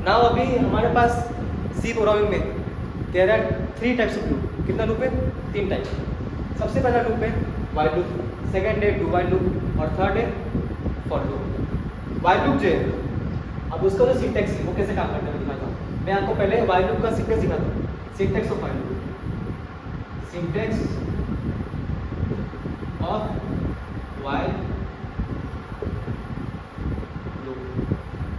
Now अभी हमारे पास सी प्रोग्रामिंग में there are 3 types of loop. कितना लूप है? 3 टाइप। सबसे पहला लूप है वाइल लूप, सेकंड है डू वाइल लूप और थर्ड है फॉर लूप। वाइल लूप जो है, अब उसका जो सिंटैक्स है वो कैसे काम करता है मैं दिखाता हूँ। मैं आपको पहले वाइल लूप का सिंटैक्स दिखाता हूँ। Syntax of while loop, syntax of while loop.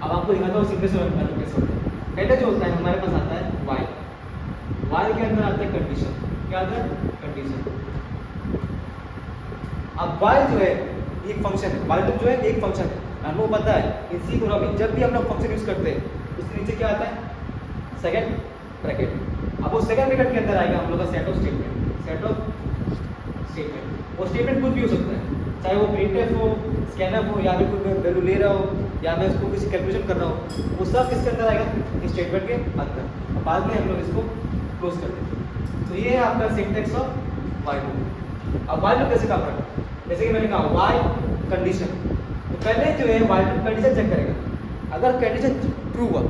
अब आपको दिखाता हूँ सिंटैक्स ऑफ वाइल लूप कैसे होता है। पहले जो होता है हमारे पास आता है वाइल। वाइल के अंदर आता है कंडीशन। क्या आता है? कंडीशन। अब वाइल जो है एक फंक्शन है, वाइल लूप जो है एक फंक्शन है। हमको पता है इसी प्रोग्रामिंग जब भी हम लोग फंक्शन यूज करते हैं उसके नीचे क्या आता है? Second bracket. अब वो सेकंड ब्रैकेट के अंदर आएगा हम लोग का set of statement. Set of statement, वो स्टेटमेंट कुछ भी हो सकता है, चाहे वो प्रिंटफ हो, स्कैनफ हो, या फिर कोई वैल्यू ले रहा हो, या मैं उसको किसी कैलकुलेशन कर रहा हूँ, वो सब किसके अंदर आएगा? इस स्टेटमेंट के अंदर। बाद में हम लोग इसको क्लोज कर देंगे। तो ये है आपका सिंटैक्स ऑफ वाइल लूप। अब वाइल लूप कैसे काम करता है? जैसे कि मैंने कहा वाइल कंडीशन, तो पहले जो है वाइल लूप कंडीशन चेक करेगा। अगर कंडीशन ट्रू हुआ,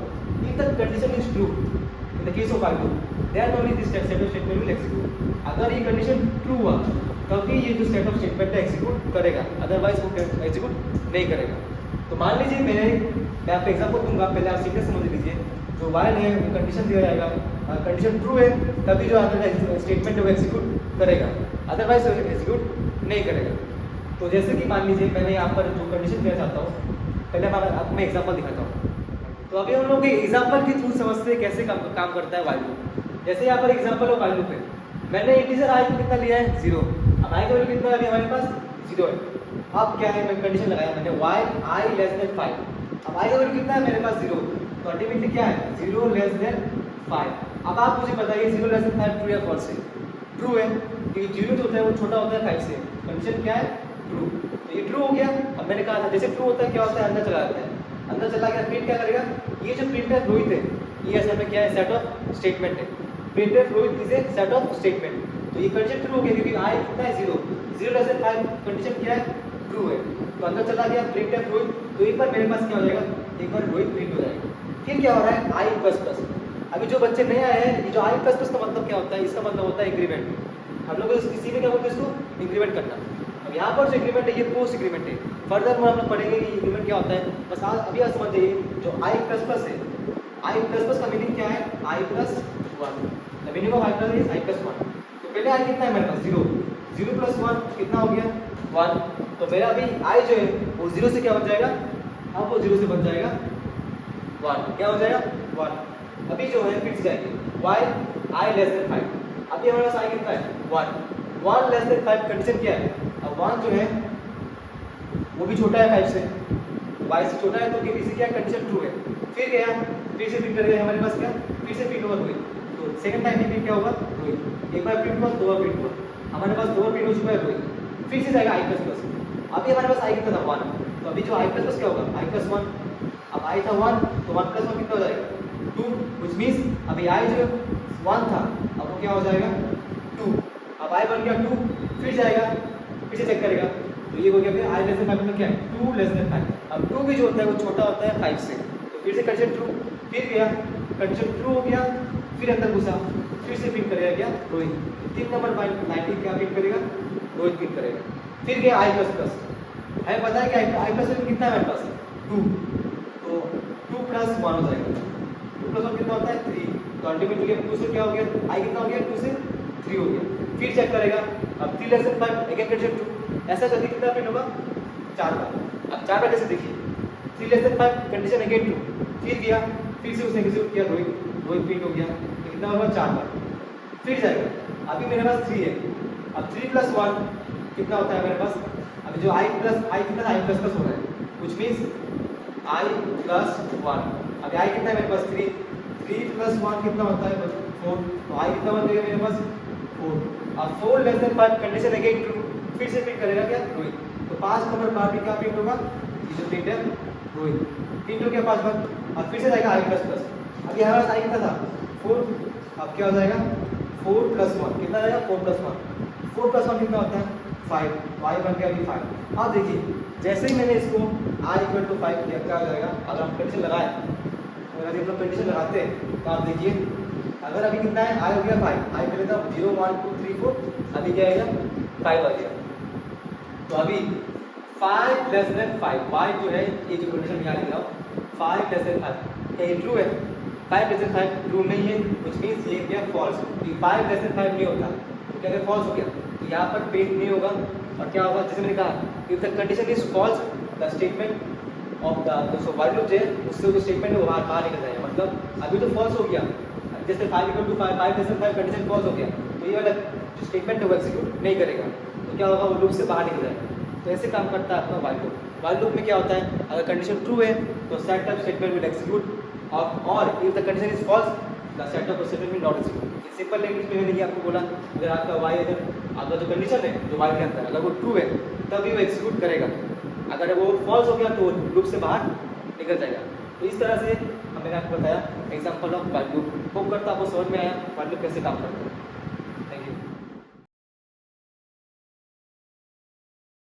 if the condition is true in the case of while loop, then only this set of statement will execute. अगर ये कंडीशन ट्रू हुआ तभी ये जो सेट ऑफ स्टेटमेंट है एग्जीक्यूट करेगा, अदरवाइज वो एग्जीक्यूट नहीं करेगा। तो मान लीजिए मैं आपको एग्जांपल दूंगा, पहले आप सीधे समझ लीजिए। जो वाइल है वो कंडीशन दिया जाएगा, कंडीशन ट्रू है तभी जो आपका स्टेटमेंट है वो एग्जीक्यूट करेगा, अदरवाइज एग्जीक्यूट नहीं करेगा। तो जैसे कि मान लीजिए मैंने यहाँ पर जो कंडीशन देना चाहता हूँ, पहले आपको मैं एग्जाम्पल दिखाता हूँ। तो अभी हम लोग एग्जाम्पल के थ्रू समझते हैं कैसे काम करता है वाइल लूप। जैसे यहाँ पर एग्जाम्पल ऑफ वाइल लूप है, मैंने इंटीजर आई को कितना लिया है? 0। अब आई का वैल्यू कितना है? अभी हमारे पास 0 है। अब क्या है, मैं कंडीशन लगाया मैंने वाइल आई लेस देन 5। अब आई का वैल्यू कितना है मेरे पास? 0। तो अल्टीमेटली क्या है? 0 लेस देन 5। अब आप मुझे बताइए 0 लेस देन 5 ट्रू या फॉल्स है? ट्रू है, क्योंकि 0 जो होता है वो छोटा होता है 5 से। कंडीशन क्या है? ट्रू। तो ये ट्रू हो गया। अब मैंने कहा था जैसे ट्रू होता है क्या होता है? अंदर चला जाता है। अंदर चला गया, प्रिंट क्या करेगा? ये जो प्रिंट है रोहित है, ये असल में क्या है? सेट ऑफ स्टेटमेंट है। प्रिंट है Rohit is a set of statement. तो ये कंडीशन ट्रू हो गया क्योंकि आई कितना है? 0। 0 लेस देन 5 कंडीशन क्या है? ट्रू है। तो अंदर चला गया, प्रिंट है रोहित। तो एक बार मेरे पास क्या हो जाएगा? एक बार रोहित प्रिंट हो जाएगा। फिर क्या हो रहा है? I plus plus. अभी जो बच्चे नए आए हैं, ये जो आई प्लस प्लस का मतलब क्या होता है? इसका मतलब होता है इंक्रीमेंट। हम लोग इसी में क्या बोलते हैं? इसको इंक्रीमेंट करना। अब यहाँ पर जो इंक्रीमेंट है ये पोस्ट इंक्रीमेंट है। फर्दर में हम लोग पढ़ेंगे कि इंक्रीमेंट क्या होता है। बस आज अभी आज समझ जाइए, जो आई प्लस प्लस है, आई प्लस प्लस का मीनिंग क्या है? I plus 1। The meaning of i plus is i plus 1। तो पहले आई कितना है मेरे पास? 0। 0 प्लस 1 कितना हो गया? 1। तो मेरा अभी आई जो है वो 0 से क्या बन जाएगा? अब वो 0 से बन जाएगा 1। क्या हो जाएगा? 1। अभी जो है फिर से जाएंगे वाई आई लेस देन 5। अभी हमारे पास आई कितना है? 1। 1 लेस देन 5 कंडीशन क्या है? अब 1 जो है वो भी छोटा है 5 से, y से छोटा है, तो किसी क्या कंडीशन ट्रू है। फिर गया, फिर से प्रिंट करेगा हमारे पास क्या? फिर से प्रिंट होगा रोहित। तो सेकंड टाइम भी क्या होगा? रोहित। एक बार प्रिंट हुआ, दो बार प्रिंट हुआ, हमारे पास 2 बार प्रिंट हो चुका है रोहित। फिर से जाएगा आई प्लस प्लस। अभी हमारे पास आई कितना था? 1। तो अभी जो आई प्लस प्लस क्या होगा? आई प्लस 1। अब आई था 1, तो 1 प्लस 1 कितना हो जाएगा? 2। विच मीन्स अभी आई जो 1 था, अब वो क्या हो जाएगा? 2। अब आई बन गया 2। फिर जाएगा, फिर से चेक करेगा, तो ये हो गया फिर आई लेस देन 5 मतलब क्या है? 2 लेस देन 5। अब 2 भी जो होता है वो छोटा होता है 5 से, तो फिर से कंडीशन ट्रू। फिर गया, कंडीशन ट्रू हो गया, फिर अंदर घुसा, फिर से प्रिंट करेगा क्या? रोहित। 3 नंबर 19 क्या प्रिंट करेगा? रोहित प्रिंट करेगा। फिर गया आई प्लस प्लस। हमें पता है कि आई प्लस कितना है मेरे पास? 2। तो 2 प्लस 1 हो जाएगा। 2 प्लस 1 कितना होता है? 3। तो अल्टीमेटली 2 से क्या हो गया? आई कितना हो गया? 2 से 3 हो गया। फिर चेक करेगा, अब 3 less than 5 again condition true. ऐसा करके कितना प्रिंट होगा? 4 बार। अब 4 बार कैसे देखिए? 3 less than 5 condition again true. फिर गया, फिर से उसने एग्जीक्यूट किया रोहित, रोहित प्रिंट हो गया। तो कितना होगा? 4 बार। फिर जाएगा, अभी मेरे पास 3 है। अब 3 प्लस 1 कितना होता है मेरे पास? अभी जो आई कितना? आई प्लस प्लस हो रहा है, कुछ मीन्स आई प्लस 1। अभी आई कितना है मेरे पास? 3। 3 प्लस 1 कितना होता है? 4। तो आई कितना बन जाएगा मेरे पास? 4। अब 4 less than 5 condition again true. फिर से प्रिंट करेगा क्या? रोहित। तो 5 नंबर बार भी क्या प्रिंट होगा? ये जो प्रिंट है रोहित प्रिंट हो गया 5 बार। अब फिर से जाएगा आई प्लस प्लस। अभी हमारे पास आई कितना था? 4। अब क्या हो जाएगा? 4 प्लस 1 कितना जाएगा? 4 प्लस 1। 4 प्लस 1 कितना होता है? 5। तो आई बन गया अभी 5। अब देखिए जैसे ही मैंने इसको आई इक्वल टू 5 किया, क्या हो जाएगा? अगर हम कंडीशन लगाए अगर अभी हम लोग कंडीशन लगाते हैं तो आप देखिए, अगर अभी कितना है, आई हो गया 5, आई पहले था 0 1 2 3 4, अभी क्या आएगा 5 आ गया। तो अभी 5 लेस देन 5, वाई जो है ये जो कंडीशन यहाँ लिख रहा हूँ 5 लेस देन 5, क्या ये ट्रू है? 5 लेस देन 5 ट्रू नहीं है, which means ये क्या फॉल्स। 5 लेस देन 5 नहीं होता तो क्या अगर फॉल्स हो गया तो यहाँ पर प्रिंट नहीं होगा, और क्या होगा जैसे मैंने कहा, if the condition is false the statement of the जो वाइल लूप जो है उससे जो स्टेटमेंट है वो बाहर निकल जाएगा। मतलब अभी तो फॉल्स हो गया, जैसे 5 equal to 5, 5 less than 5 condition false हो गया तो ये वाला जो स्टेटमेंट है वो एग्जीक्यूट नहीं करेगा, तो क्या होगा वो लूप से बाहर निकल जाएगा। तो ऐसे काम करता है आपका वाइल लूप। वाइल लूप में क्या होता है, अगर कंडीशन ट्रू है तो set of statement will execute और if the condition is false the set of statement will not execute. Simple language में मैंने ये आपको बोला, अगर आपका वाई अगर आपका जो कंडीशन है जो वाइल के अंदर अगर वो ट्रू है तभी वो एग्जीक्यूट करेगा, अगर वो फॉल्स हो गया तो लूप से बाहर निकल जाएगा। तो इस तरह से मैंने आपको बताया example of while loop. Hope करता आपको समझ में आया वाइल लूप कैसे काम करता है। Thank you.